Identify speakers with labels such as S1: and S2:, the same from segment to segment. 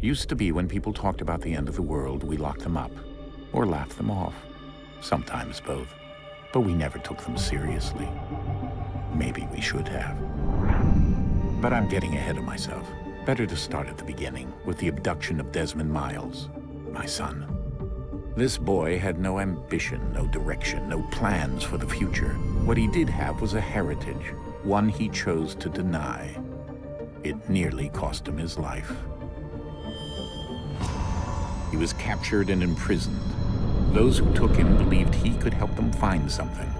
S1: Used to be when people talked about the end of the world, we locked them up. Or laughed them off. Sometimes both. But we never took them seriously. Maybe we should have. But I'm getting ahead of myself. Better to start at the beginning, with the abduction of Desmond Miles, my son. This boy had no ambition, no direction, no plans for the future. What he did have was a heritage, one he chose to deny. It nearly cost him his life. He was captured and imprisoned. Those who took him believed he could help them find something.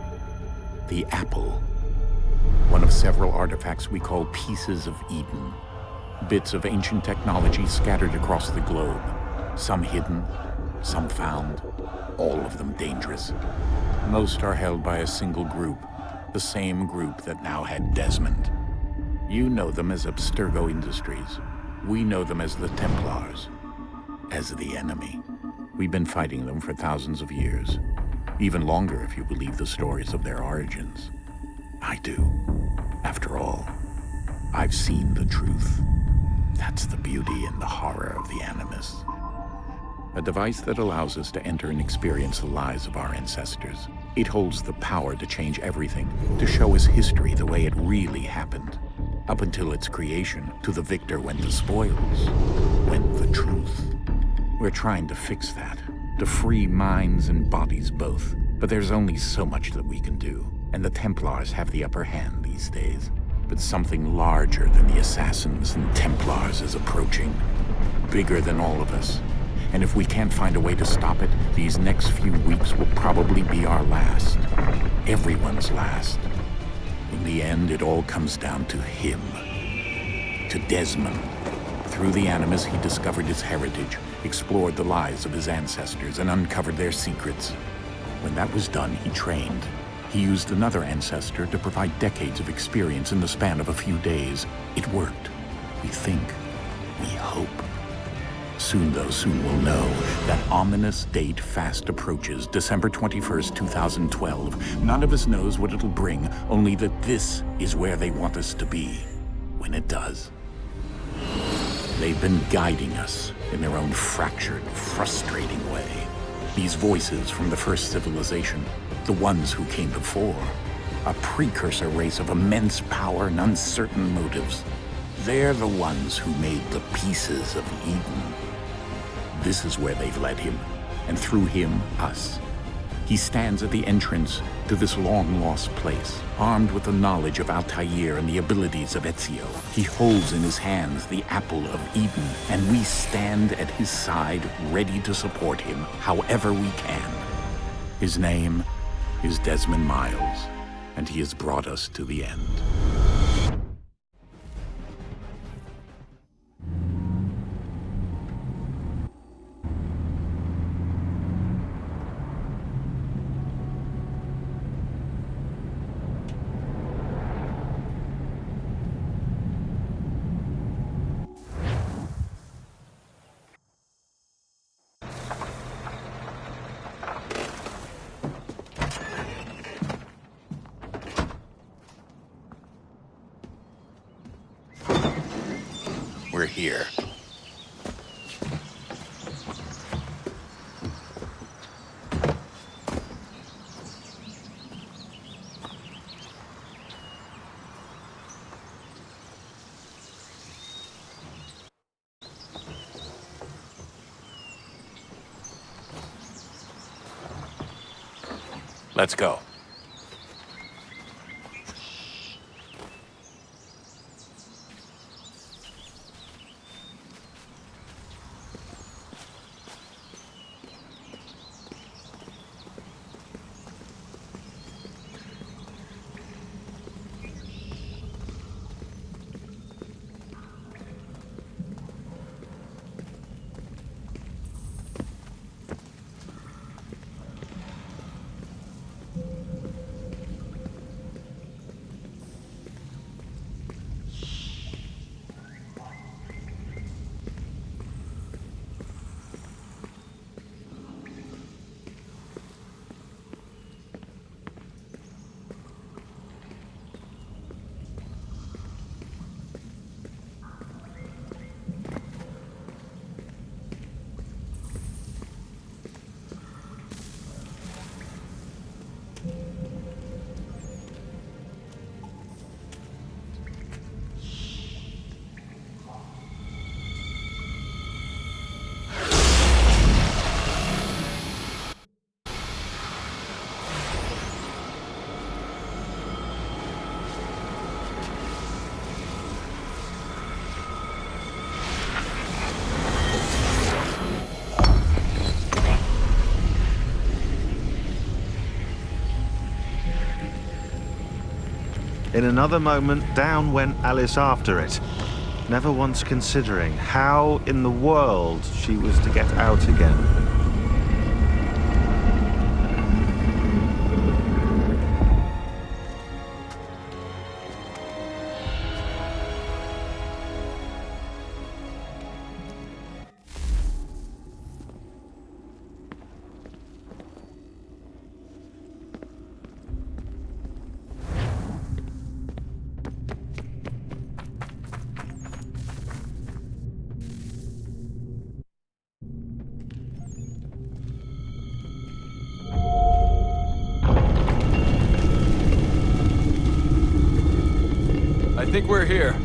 S1: The apple. One of several artifacts we call pieces of Eden. Bits of ancient technology scattered across the globe. Some hidden, some found, all of them dangerous. Most are held by a single group, the same group that now had Desmond. You know them as Abstergo Industries. We know them as the Templars, as the enemy. We've been fighting them for thousands of years, even longer if you believe the stories of their origins. I do. After all, I've seen the truth. That's the beauty and the horror of the Animus. A device that allows us to enter and experience the lives of our ancestors. It holds the power to change everything, to show us history the way it really happened. Up until its creation, to the victor went the spoils, went the truth. We're trying to fix that, to free minds and bodies both. But there's only so much that we can do, and the Templars have the upper hand these days. But something larger than the Assassins and Templars is approaching, bigger than all of us. And if we can't find a way to stop it, these next few weeks will probably be our last. Everyone's last. In the end, it all comes down to him. To Desmond. Through the Animus, he discovered his heritage, explored the lives of his ancestors, and uncovered their secrets. When that was done, he trained. He used another ancestor to provide decades of experience in the span of a few days. It worked. We think. We hope. Soon, though, soon we'll know. That ominous date fast approaches, December 21st, 2012. None of us knows what it'll bring, only that this is where they want us to be, when it does. They've been guiding us in their own fractured, frustrating way. These voices from the first civilization, the ones who came before, a precursor race of immense power and uncertain motives. They're the ones who made the pieces of Eden. This is where they've led him, and through him, us. He stands at the entrance to this long-lost place, armed with the knowledge of Altair and the abilities of Ezio. He holds in his hands the apple of Eden, and we stand at his side, ready to support him however we can. His name is Desmond Miles, and he has brought us to the end. We're here. Let's go.
S2: In another moment, down went Alice after it, never once considering how in the world she was to get out again.
S3: I think we're here.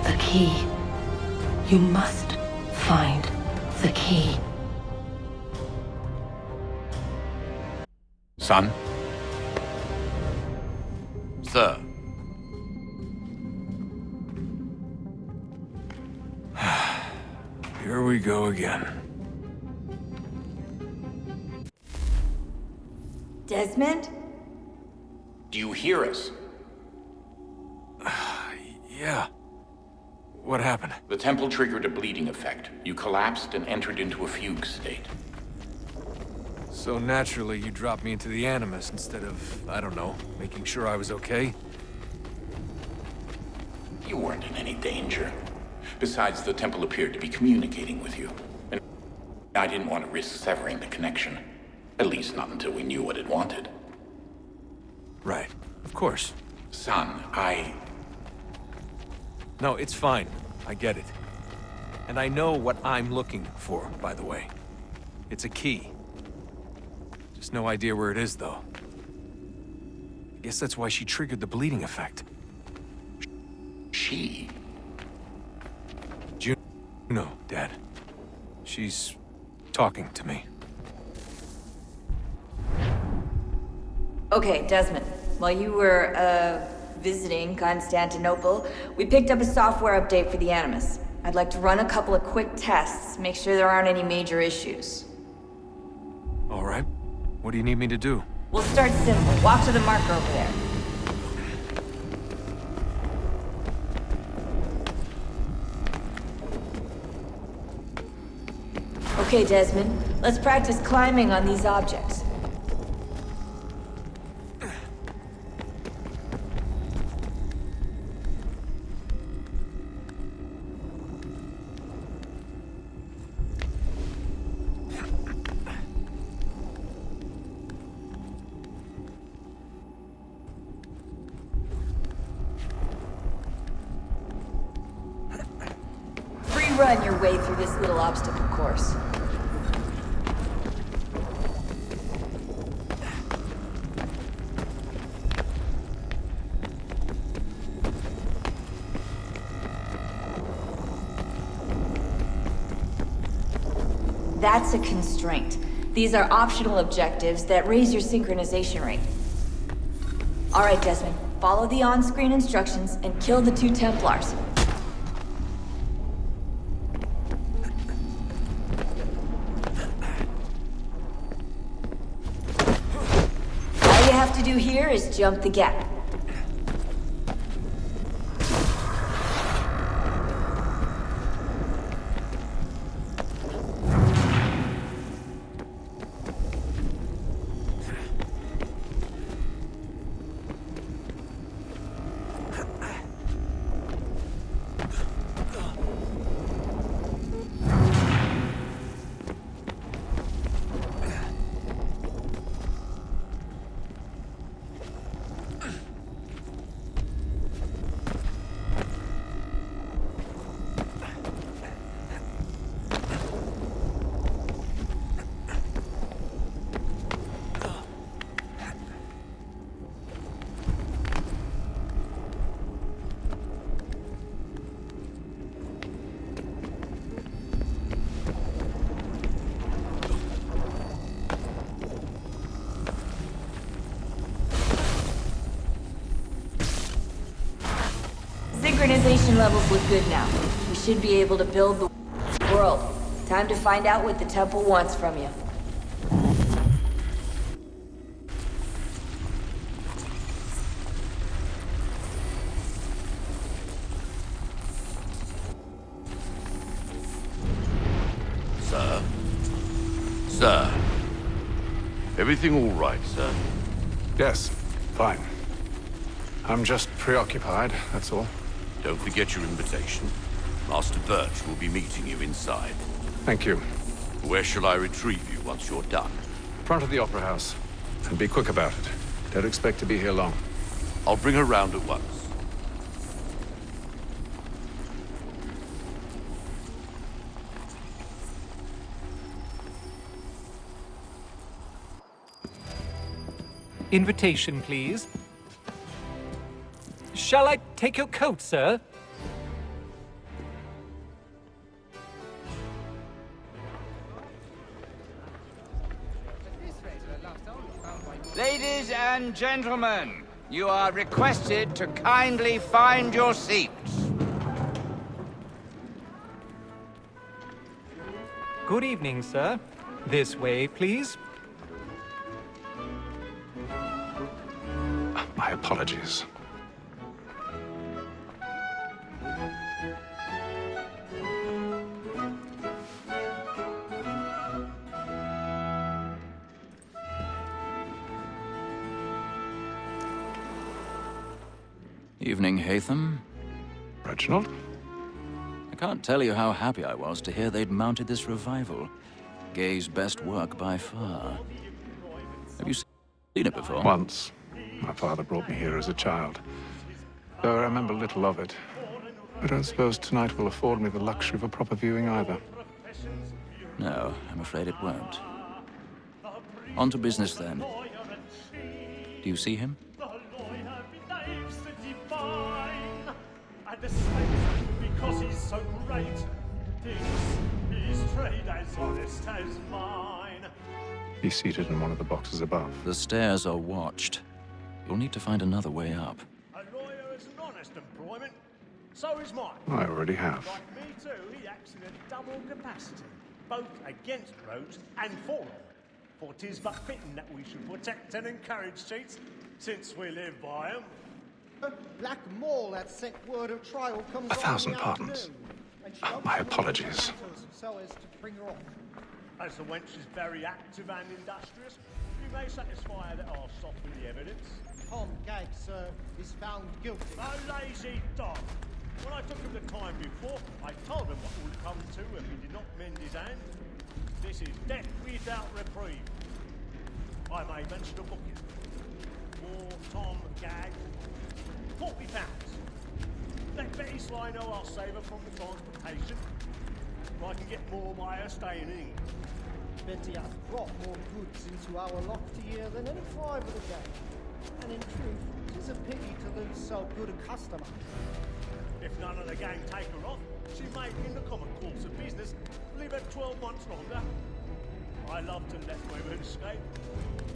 S4: The key. You must find the key.
S1: Son?
S3: Sir. Here we go again.
S5: Desmond?
S1: Do you hear us?
S3: Yeah. What happened?
S1: The temple triggered a bleeding effect. You collapsed and entered into a fugue state.
S3: So naturally, you dropped me into the Animus instead of, I don't know, making sure I was okay?
S1: You weren't in any danger. Besides, the temple appeared to be communicating with you. And I didn't want to risk severing the connection. At least not until we knew what it wanted.
S3: Right. Of course.
S1: Son,
S3: No, it's fine. I get it. And I know what I'm looking for, by the way. It's a key. Just no idea where it is, though. I guess that's why she triggered the bleeding effect.
S1: She?
S3: Juno, Dad. She's talking to me.
S5: Okay, Desmond. While you were, visiting Constantinople, we picked up a software update for the Animus. I'd like to run a couple of quick tests, make sure there aren't any major issues.
S3: All right. What do you need me to do?
S5: We'll start simple. Walk to the marker over there. Okay, Desmond. Let's practice climbing on these objects. Run your way through this little obstacle course. That's a constraint. These are optional objectives that raise your synchronization rate. All right, Desmond. Follow the on-screen instructions and kill the 2 Templars. All you have to do here is jump the gap. Synchronization levels look good now. We should be able to build the world. Time to find out what the temple wants from you.
S6: Sir? Sir? Everything all right, sir?
S7: Yes, fine. I'm just preoccupied, that's all.
S6: Don't forget your invitation. Master Birch will be meeting you inside.
S7: Thank you.
S6: Where shall I retrieve you once you're done?
S7: Front of the Opera House. And be quick about it. Don't expect to be here long.
S6: I'll bring her round at once.
S8: Invitation, please. Shall I take your coat, sir?
S9: Ladies and gentlemen, you are requested to kindly find your seats.
S8: Good evening, sir. This way, please.
S7: My apologies.
S10: Evening, Haytham.
S7: Reginald?
S10: I can't tell you how happy I was to hear they'd mounted this revival. Gay's best work by far. Have you seen it before?
S7: Once. My father brought me here as a child. Though I remember little of it. I don't suppose tonight will afford me the luxury of a proper viewing either.
S10: No, I'm afraid it won't. On to business, then. Do you see him?
S11: Because he's so great, his trade as honest as mine.
S7: He's seated in one of the boxes above.
S10: The stairs are watched. You'll need to find another way up.
S11: A lawyer is an honest employment, so is mine.
S7: I already have.
S11: Like me too, he acts in a double capacity, both against Rhodes and for them. For 'tis but fitting that we should protect and encourage cheats, since we live by 'em.
S12: Black Mall had sent word of trial comes
S7: 1,000 pardons. My apologies.
S12: So as to bring her off.
S11: As the wench is very active and industrious, we may satisfy her that I'll soften the evidence.
S12: Tom Gagg, sir, is found guilty.
S11: A lazy dog! When I took him the time before, I told him what would come to if he did not mend his hand. This is death without reprieve. I may mention a booking. For Tom Gagg, £40. Let Betty Sly know I'll save her from the transportation. I can get more by her staying in England.
S12: Betty hath brought more goods into our lofty year than any five of the day. And in truth, 'tis a pity to lose so good a customer.
S11: If none of the gang take her off, she may, in the common course of business, leave her 12 months longer. I love to let women escape.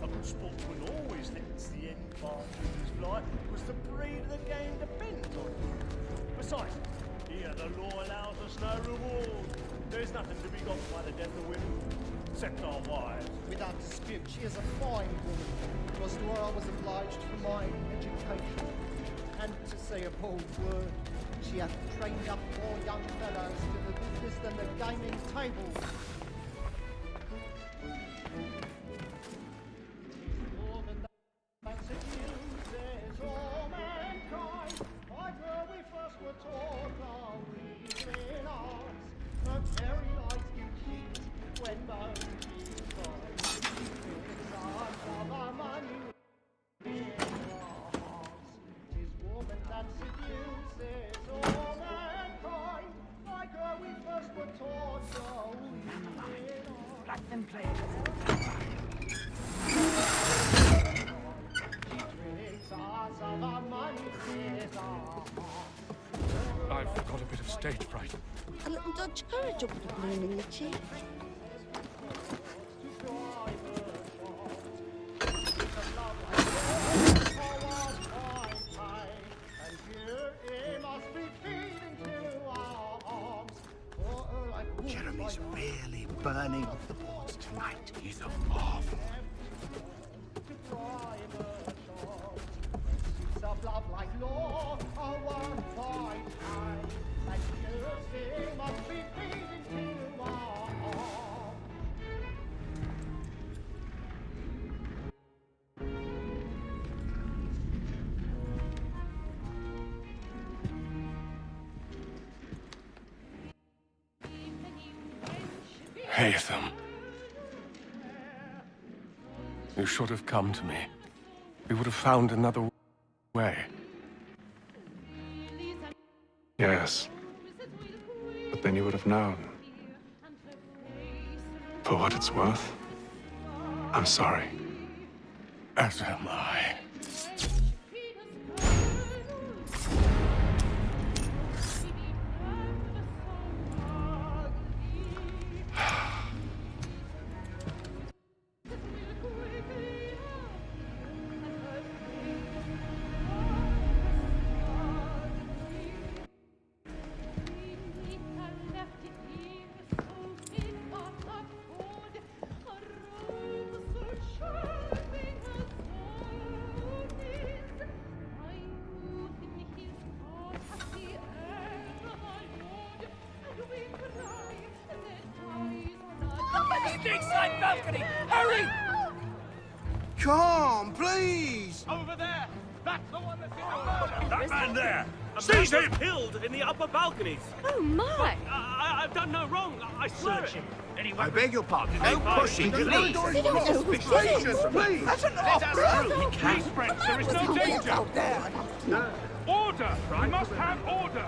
S11: A good sportsman always lets the end part of his life. Precisely. Here the law allows us no reward. There's nothing to be got by the death of women, except our wives.
S12: Without dispute, she is a fine woman. It was to her I was obliged for my education. And to say a bold word, she hath trained up more young fellows to the business than the gaming table. More than that seduces all mankind. Like where we first were taught our reason arts. The very lies you cheat when both you find. It's of our money in our hearts. 'Tis woman that seduces all mankind. Like her we first were taught our reason arts. Let them play. She tricks us of our money in our hearts.
S7: I've got a bit of stage fright.
S13: A little Dutch courage will put a bloom in your cheek.
S14: Jeremy's really burning up the boards tonight. He's a marvel.
S12: Of love like law, are one fine time, and nursing must be feeding to our arms.
S15: Haytham. You should have come to me. We would have found another way.
S7: Yes. But then you would have known. For what it's worth, I'm sorry.
S15: As am I.
S9: Side balcony! Hurry!
S14: Come, please!
S9: Over there! That's the one that's in the
S11: That man there!
S9: Seize
S11: him! Killed in the upper balconies!
S13: Oh my!
S11: I've done no wrong. I search him. Anyway,
S14: I beg your pardon. No
S11: Fine.
S14: pushing,
S11: Please.
S14: please.
S13: They don't know who's
S14: Patience, please.
S9: That's an offer!
S11: Please, friends, there is no danger.
S13: out there.
S11: Order! We must have order!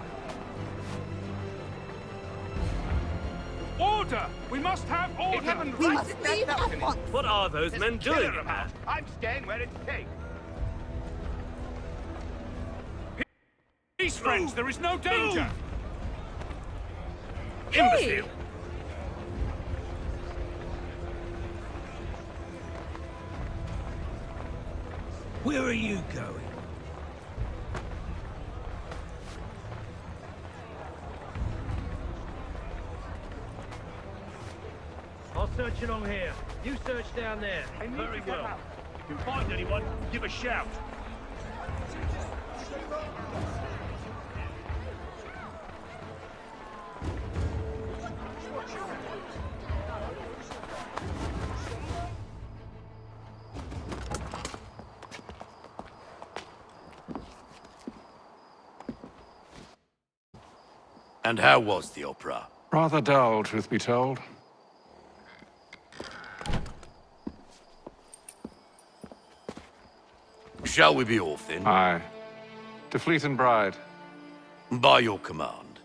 S11: Order! We must have order!
S13: We must leave at once.
S11: What are those men doing?
S9: I'm staying where it's safe.
S11: Peace, friends, there is no danger!
S13: Hey!
S11: Imbecile!
S9: Where are you going?
S11: I'll search along here. You search down there. Very well. If you find anyone, give a shout.
S6: And how was the opera?
S7: Rather dull, truth be told.
S6: Shall we be off then?
S7: Aye. To Fleet and Bride.
S6: By your command.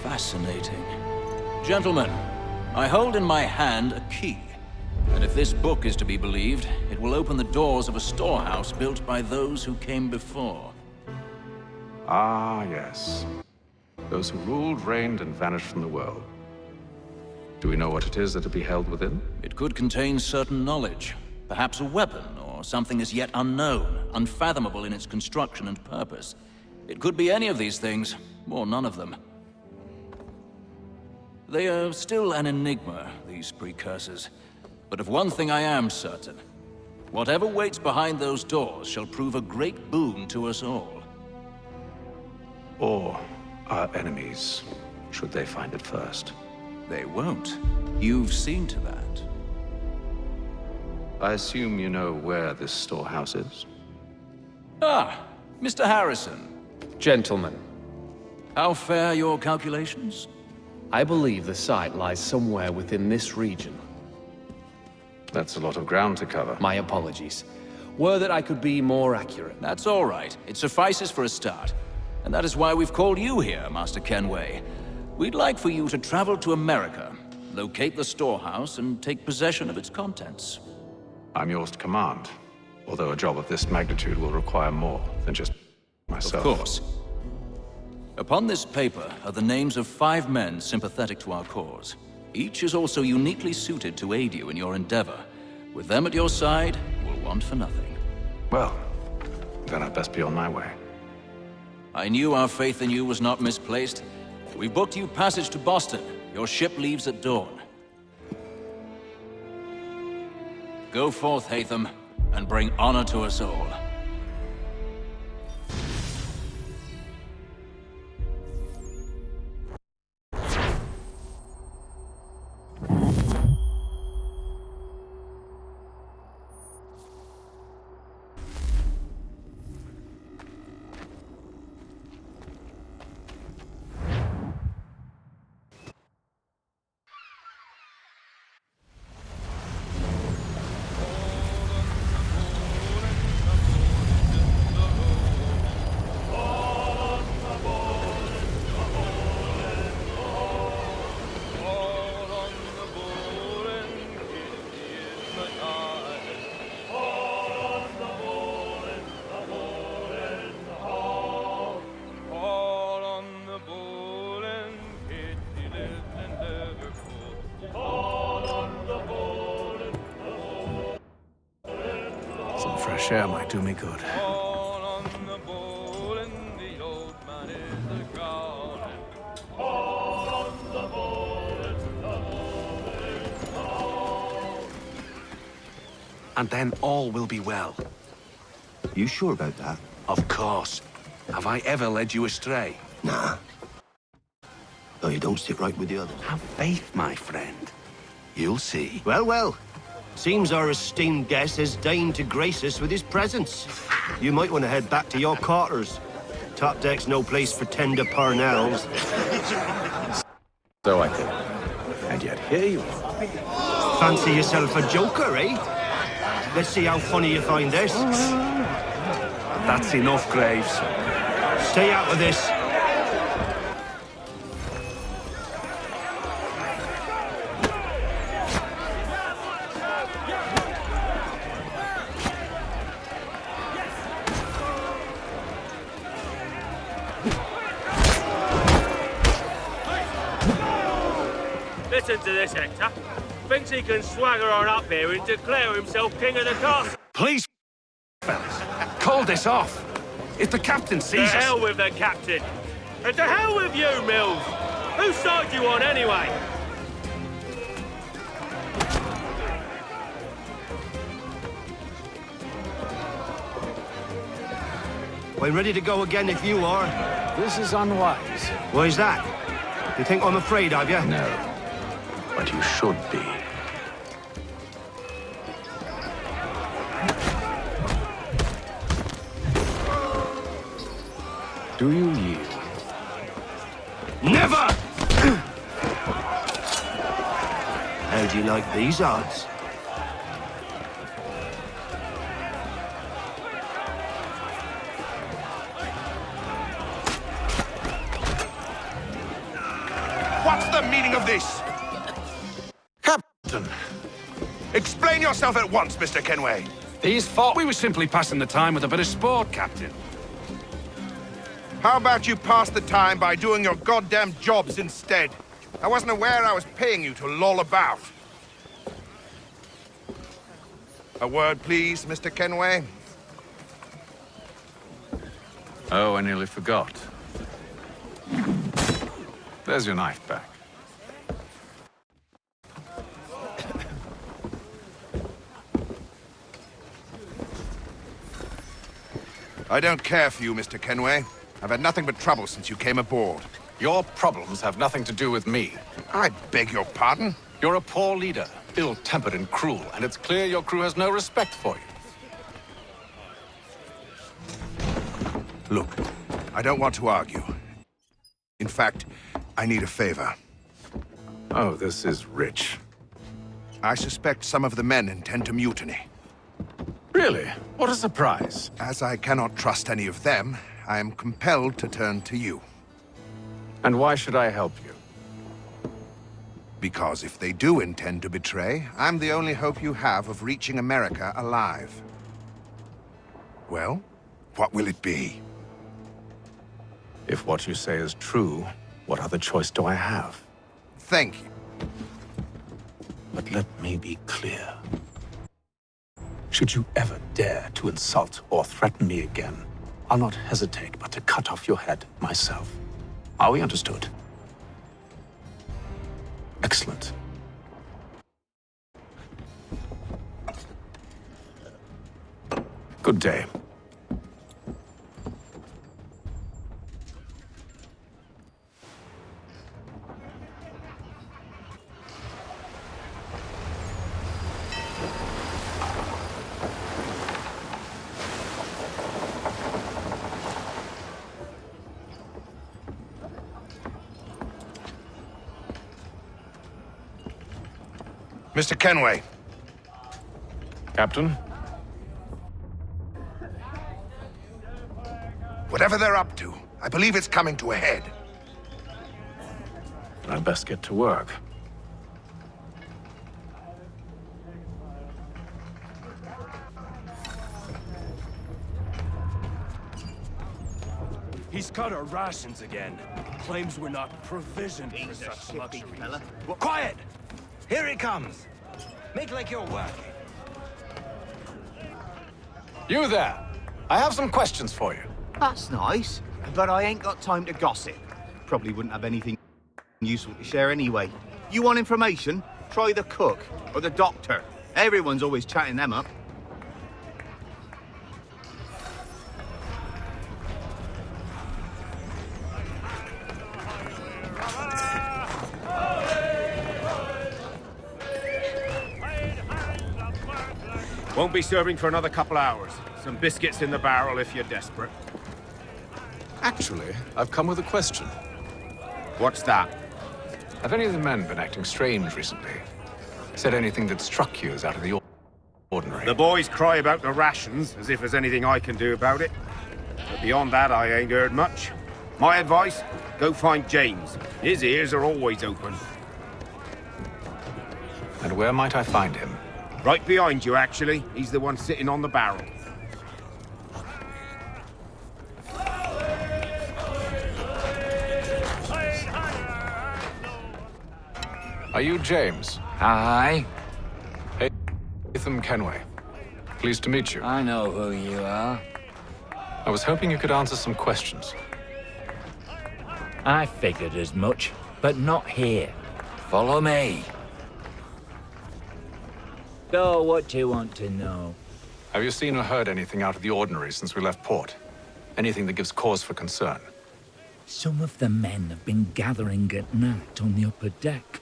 S10: Fascinating. Gentlemen, I hold in my hand a key. And if this book is to be believed, it will open the doors of a storehouse built by those who came before.
S7: Ah, yes. Those who ruled, reigned, and vanished from the world. Do we know what it is that'll be held within?
S10: It could contain certain knowledge. Perhaps a weapon, or something as yet unknown, unfathomable in its construction and purpose. It could be any of these things, or none of them. They are still an enigma, these precursors. But of one thing I am certain. Whatever waits behind those doors shall prove a great boon to us all.
S7: Or our enemies, should they find it first.
S10: They won't. You've seen to that.
S7: I assume you know where this storehouse is?
S10: Ah, Mr. Harrison.
S16: Gentlemen,
S10: How fare your calculations?
S16: I believe the site lies somewhere within this region.
S7: That's a lot of ground to cover.
S16: My apologies. Were that I could be more accurate.
S10: That's all right. It suffices for a start. And that is why we've called you here, Master Kenway. We'd like for you to travel to America, locate the storehouse, and take possession of its contents.
S7: I'm yours to command, although a job of this magnitude will require more than just myself.
S10: Of course. Upon this paper are the names of 5 men sympathetic to our cause. Each is also uniquely suited to aid you in your endeavor. With them at your side, we'll want for nothing.
S7: Well, then I'd best be on my way.
S10: I knew our faith in you was not misplaced. We booked you passage to Boston. Your ship leaves at dawn. Go forth, Hatham, and bring honor to us all.
S7: Some fresh air might do me good.
S14: And then all will be well.
S17: You sure about that?
S14: Of course. Have I ever led you astray?
S17: Nah. Though you don't sit right with the others.
S14: Have faith, my friend. You'll see.
S17: Well, well. Seems our esteemed guest has deigned to grace us with his presence. You might want to head back to your quarters. Top deck's no place for tender parnells.
S7: So I think. And yet here you are.
S17: Fancy yourself a joker, eh? Let's see how funny you find this.
S14: That's enough, Graves.
S17: Stay out of this.
S18: Listen to this, Hector. Thinks he can swagger on up here and declare himself king of the castle.
S14: Please, fellas, call this off. If the captain sees us...
S18: To hell with the captain. And to hell with you, Mills. Whose side you on, anyway?
S17: We're ready to go again if you are.
S7: This is unwise.
S17: Why's that? You think I'm afraid of you?
S7: No. But you should be. Do you yield?
S17: Never! How do you like these odds?
S9: What's the meaning of this? Captain! Explain yourself at once, Mr. Kenway.
S14: These thought we were simply passing the time with a bit of sport, Captain.
S9: How about you pass the time by doing your goddamn jobs instead?
S19: I wasn't aware I was paying you to loll about. A word, please, Mr. Kenway.
S7: Oh, I nearly forgot. There's your knife back.
S19: I don't care for you, Mr. Kenway. I've had nothing but trouble since you came aboard.
S7: Your problems have nothing to do with me.
S19: I beg your pardon?
S7: You're a poor leader, ill-tempered and cruel, and it's clear your crew has no respect for you.
S19: Look, I don't want to argue. In fact, I need a favor.
S7: Oh, this is rich.
S19: I suspect some of the men intend to mutiny.
S7: Really? What a surprise.
S19: As I cannot trust any of them, I am compelled to turn to you.
S7: And why should I help you?
S19: Because if they do intend to betray, I'm the only hope you have of reaching America alive. Well, what will it be?
S7: If what you say is true, what other choice do I have?
S19: Thank you.
S7: But let me be clear. Should you ever dare to insult or threaten me again, I'll not hesitate but to cut off your head myself. Are we understood? Excellent. Good day.
S19: Mr. Kenway.
S7: Captain?
S19: Whatever they're up to, I believe it's coming to a head.
S7: I'd best get to work.
S18: He's cut our rations again. Claims we're not provisioned for such luxuries. Quiet! Here he comes. Make like you're working.
S7: You there! I have some questions for you.
S14: That's nice, but I ain't got time to gossip. Probably wouldn't have anything useful to share anyway. You want information? Try the cook or the doctor. Everyone's always chatting them up.
S9: Won't be serving for another couple hours. Some biscuits in the barrel if you're desperate.
S7: Actually, I've come with a question.
S9: What's that?
S7: Have any of the men been acting strange recently? Said anything that struck you as out of the ordinary?
S9: The boys cry about the rations, as if there's anything I can do about it. But beyond that, I ain't heard much. My advice, go find James. His ears are always open.
S7: And where might I find him?
S9: Right behind you, actually. He's the one sitting on the barrel.
S7: Are you James?
S20: Hi.
S7: Ethan Kenway. Pleased to meet you.
S20: I know who you are.
S7: I was hoping you could answer some questions.
S20: I figured as much, but not here. Follow me. So, what do you want to know?
S7: Have you seen or heard anything out of the ordinary since we left port? Anything that gives cause for concern?
S20: Some of the men have been gathering at night on the upper deck.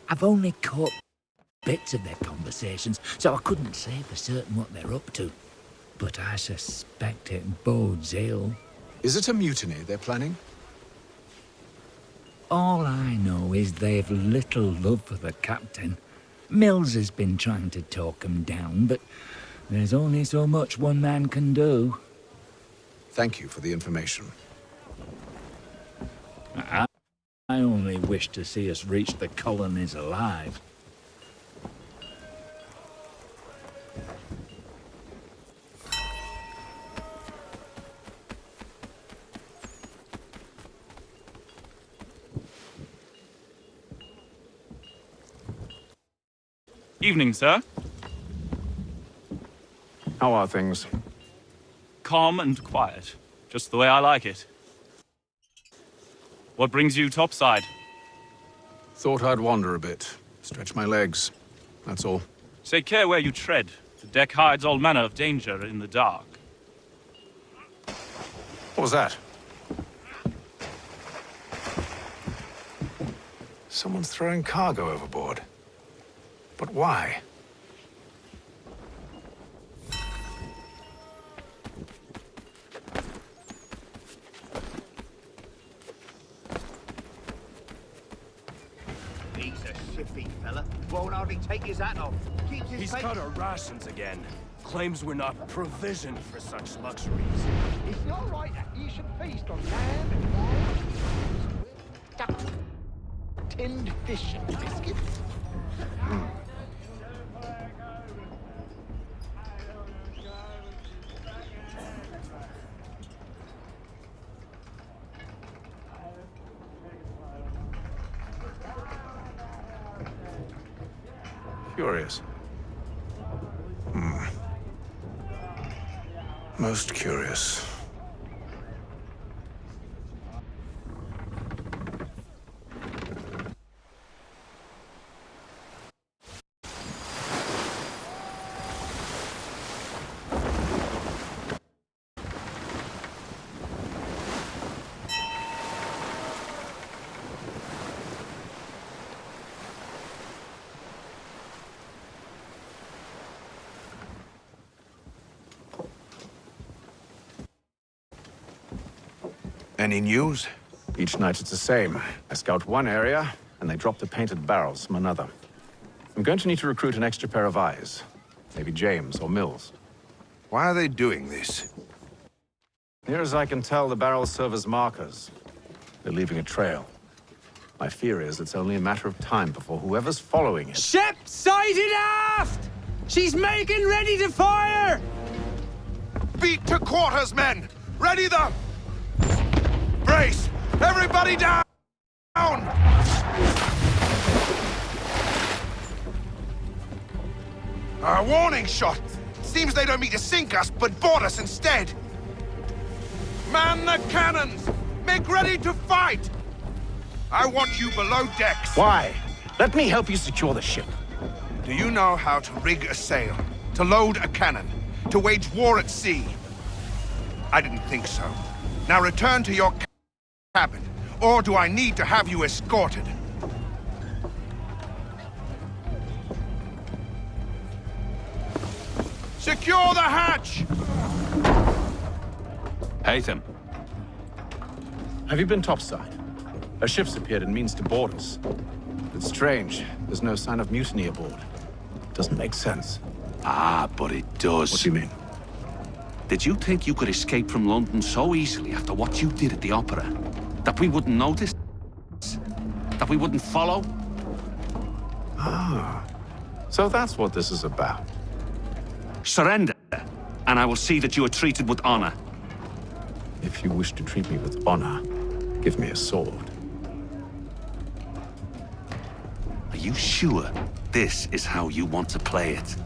S20: I've only caught bits of their conversations, so I couldn't say for certain what they're up to. But I suspect it bodes ill.
S15: Is it a mutiny they're planning?
S20: All I know is they've little love for the captain. Mills has been trying to talk him down, but there's only so much one man can do.
S15: Thank you for the information.
S20: I only wish to see us reach the colonies alive.
S21: Evening, sir.
S7: How are things?
S21: Calm and quiet. Just the way I like it. What brings you topside?
S7: Thought I'd wander a bit. Stretch my legs. That's all.
S21: Take care where you tread. The deck hides all manner of danger in the dark.
S7: What was that? Someone's throwing cargo overboard. But why?
S14: He's a shifty fella. Won't hardly take his hat off. Keeps his
S18: He's
S14: face...
S18: cut our rations again. Claims we're not provisioned for such luxuries.
S12: It's not right that you should feast on lamb and wine, duck, tinned fish and biscuits.
S7: Curious. Most curious.
S19: Any news?
S7: Each night it's the same. I scout one area, and they drop the painted barrels from another. I'm going to need to recruit an extra pair of eyes. Maybe James or Mills.
S19: Why are they doing this?
S7: Near as I can tell, the barrels serve as markers. They're leaving a trail. My fear is it's only a matter of time before whoever's following it...
S22: Ship sighted aft! She's making ready to fire!
S19: Beat to quarters, men! Ready the... Brace! Everybody down! A warning shot! Seems they don't mean to sink us, but board us instead! Man the cannons! Make ready to fight! I want you below decks!
S7: Why? Let me help you secure the ship.
S19: Do you know how to rig a sail? To load a cannon? To wage war at sea? I didn't think so. Now return to your cabin, or do I need to have you escorted? Secure the hatch!
S10: Haytham.
S7: Have you been topside? A ship's appeared and means to board us. It's strange. There's no sign of mutiny aboard. Doesn't make sense.
S6: Ah, but it does.
S7: What do you mean?
S6: Did you think you could escape from London so easily after what you did at the opera? That we wouldn't notice? That we wouldn't follow?
S7: Ah. So that's what this is about.
S6: Surrender, and I will see that you are treated with honor.
S7: If you wish to treat me with honor, give me a sword.
S6: Are you sure this is how you want to play it?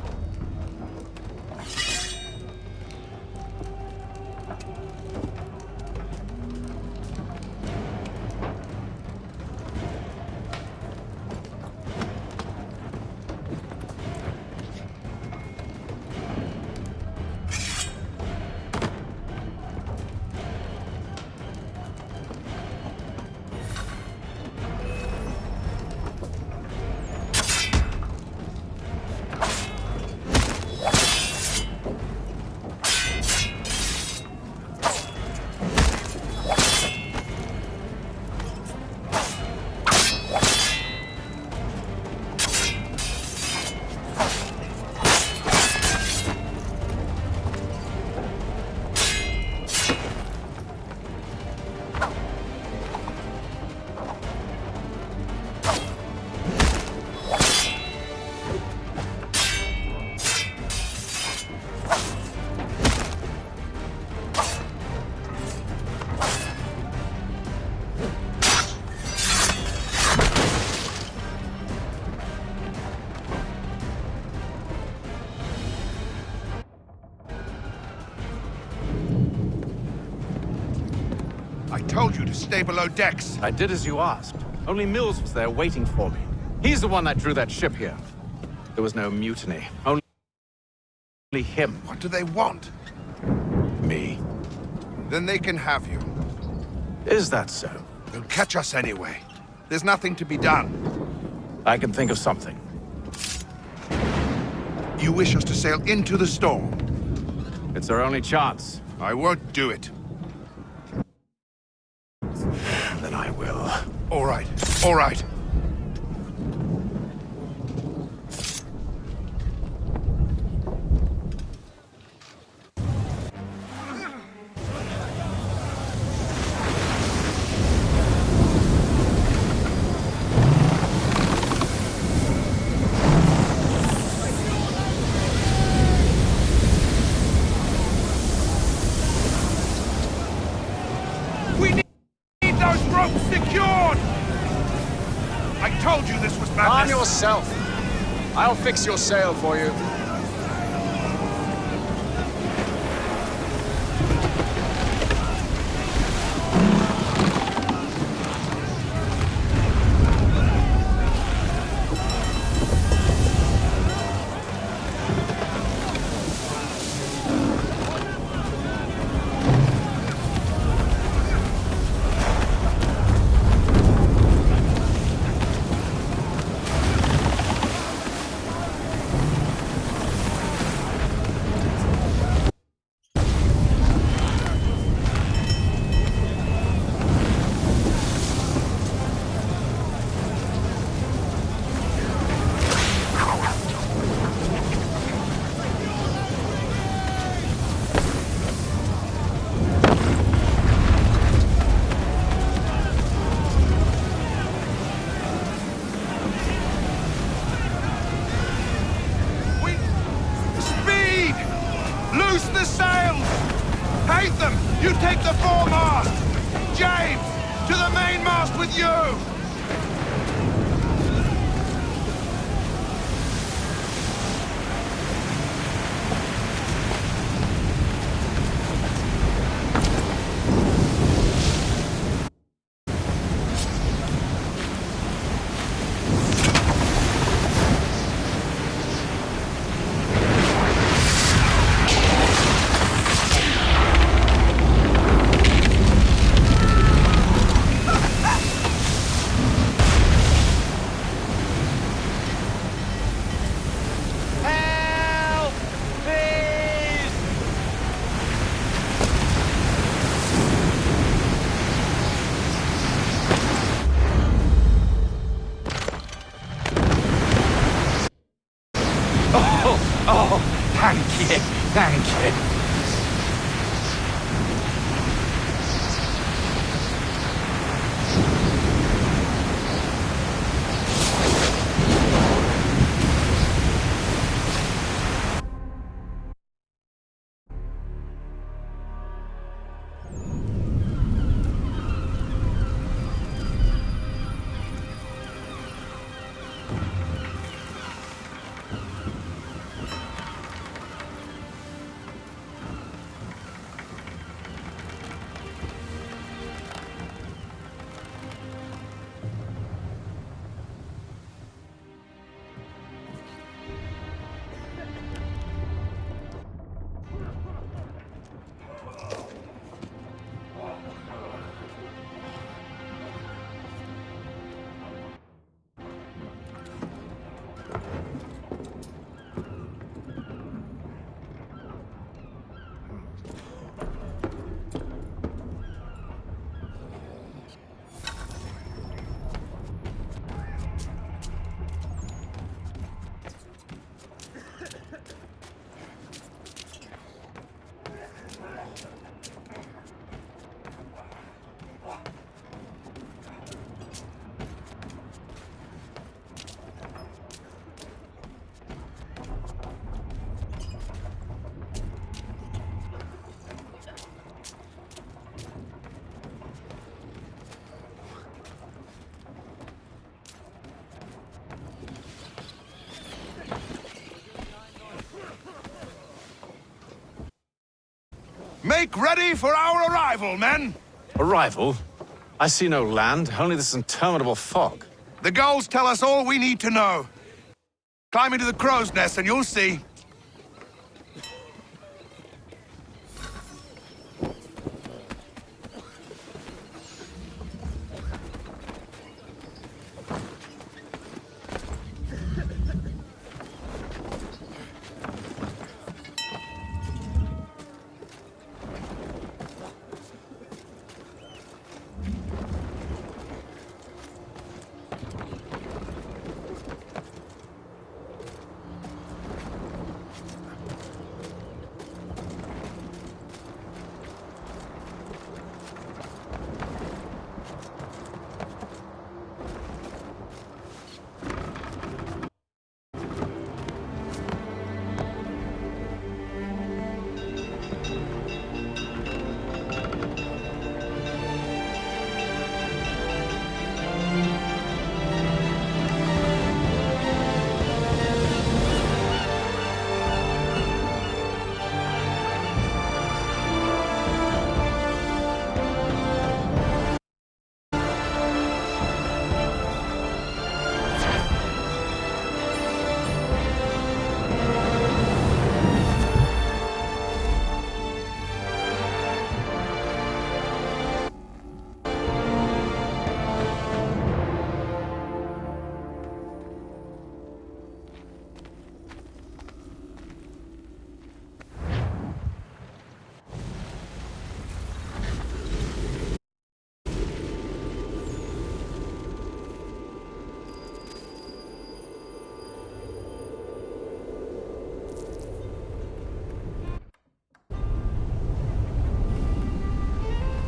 S19: told you to stay below decks.
S7: I did as you asked. Only Mills was there waiting for me. He's the one that drew that ship here. There was no mutiny. Only him.
S19: What do they want?
S7: Me.
S19: Then they can have you.
S7: Is that so?
S19: They'll catch us anyway. There's nothing to be done.
S7: I can think of something.
S19: You wish us to sail into the storm?
S7: It's our only chance.
S19: I won't do it.
S7: Then I will.
S19: All right. All right.
S7: Arm yourself. I'll fix your sail for you.
S19: You take the foremast! James, to the mainmast with you!
S20: Thank you.
S19: Make ready for our arrival, men!
S2: Arrival? I see no land, only this interminable fog.
S19: The gulls tell us all we need to know. Climb into the crow's nest and you'll see.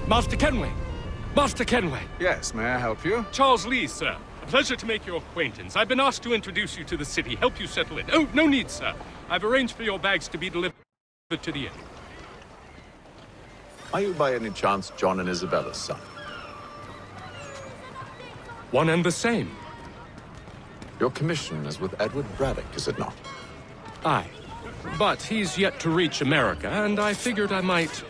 S15: Master Kenway! Master Kenway!
S2: Yes, may I help you?
S15: Charles Lee, sir. A pleasure to make your acquaintance. I've been asked to introduce you to the city, help you settle in. Oh, no need, sir. I've arranged for your bags to be delivered to the inn.
S2: Are you by any chance John and Isabella's son?
S15: One and the same.
S2: Your commission is with Edward Braddock, is it not?
S15: Aye. But he's yet to reach America, and I figured I might...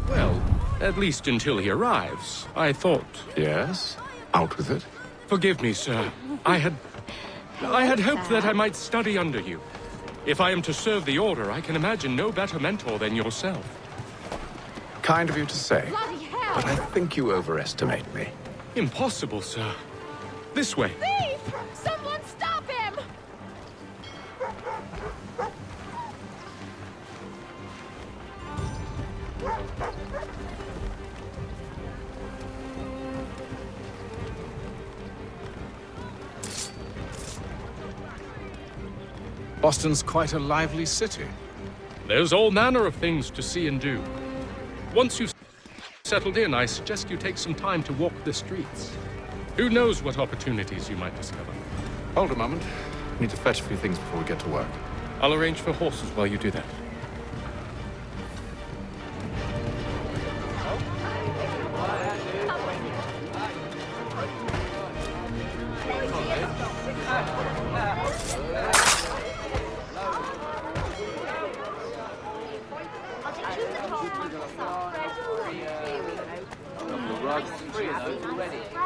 S15: Well, at least until he arrives, I thought...
S2: Yes? Out with it.
S15: Forgive me, sir. I had hoped that I might study under you. If I am to serve the Order, I can imagine no better mentor than yourself.
S2: Kind of you to say. But I think you overestimate me.
S15: Impossible, sir. This way.
S13: Thief! Someone stop him!
S2: Boston's quite a lively city.
S15: There's all manner of things to see and do. Once you've settled in, I suggest you take some time to walk the streets. Who knows what opportunities you might discover.
S2: Hold a moment. I need to fetch a few things before we get to work.
S15: I'll arrange for horses while you do that.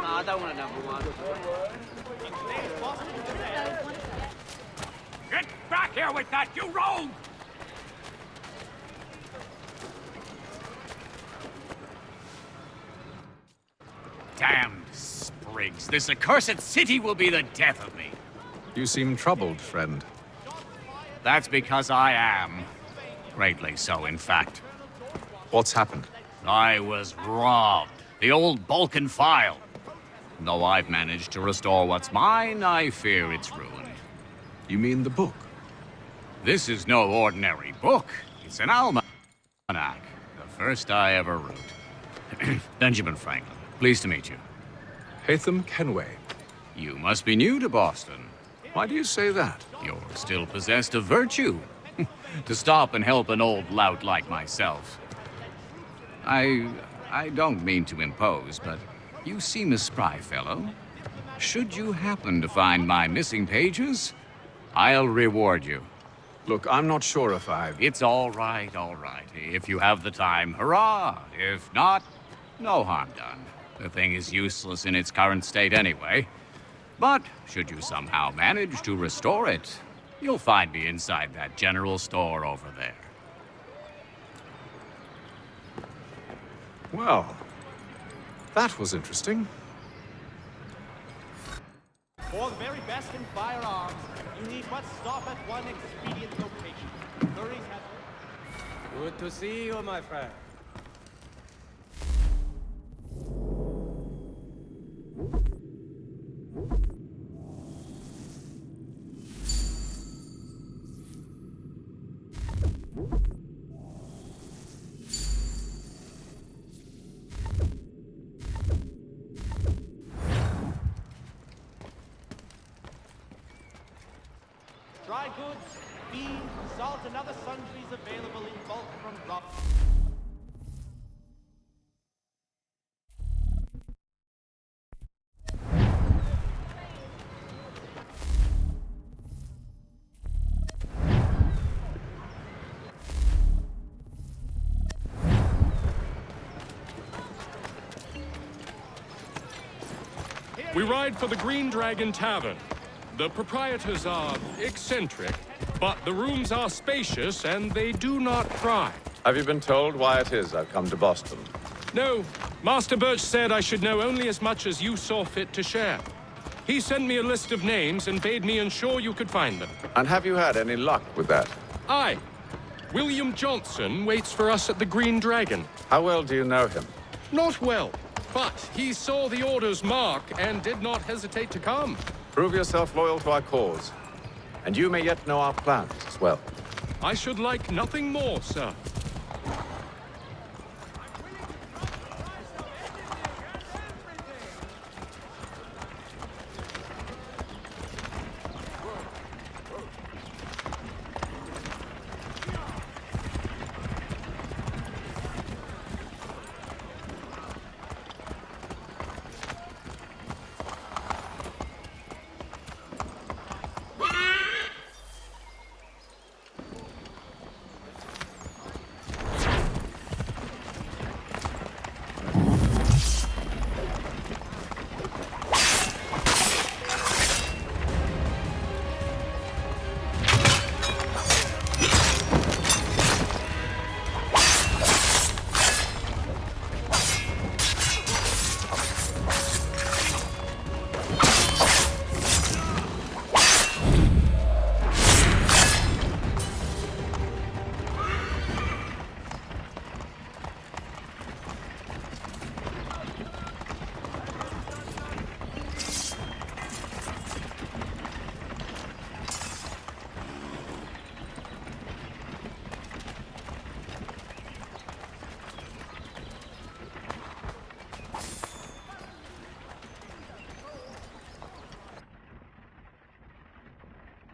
S4: I don't want another one.
S23: Get back here with that, you rogue! Damned sprigs. This accursed city will be the death of me.
S2: You seem troubled, friend.
S23: That's because I am. Greatly so, in fact.
S2: What's happened?
S23: I was robbed. The old Balkan file. Though I've managed to restore what's mine, I fear it's ruined.
S2: You mean the book?
S23: This is no ordinary book. It's an almanac. The first I ever wrote. Benjamin Franklin. Pleased to meet you.
S2: Haytham Kenway.
S23: You must be new to Boston.
S2: Why do you say that?
S23: You're still possessed of virtue. To stop and help an old lout like myself. I don't mean to impose, but you seem a spry fellow. Should you happen to find my missing pages, I'll reward you.
S2: Look, I'm not sure if I've...
S23: It's all right, all right. If you have the time, hurrah! If not, No harm done. The thing is useless in its current state anyway. But should you somehow manage to restore it, you'll find me inside that general store over there.
S2: Well, that was interesting.
S12: For the very best in firearms, you need but stop at one expedient location. Curry's has...
S22: Good to see you, my friend.
S12: Dry goods, beans, salt, and other sundries available in bulk from Rob.
S15: We ride for the Green Dragon Tavern. The proprietors are eccentric, but the rooms are spacious and they do not pry.
S2: Have you been told why it is I've come to Boston?
S15: No, Master Birch said I should know only as much as you saw fit to share. He sent me a list of names and bade me ensure you could find them.
S2: And have you had any luck with that?
S15: Aye. William Johnson waits for us at the Green Dragon.
S2: How well do you know him?
S15: Not well, but he saw the order's mark and did not hesitate to come.
S2: Prove yourself loyal to our cause. And you may yet know our plans as well.
S15: I should like nothing more, sir.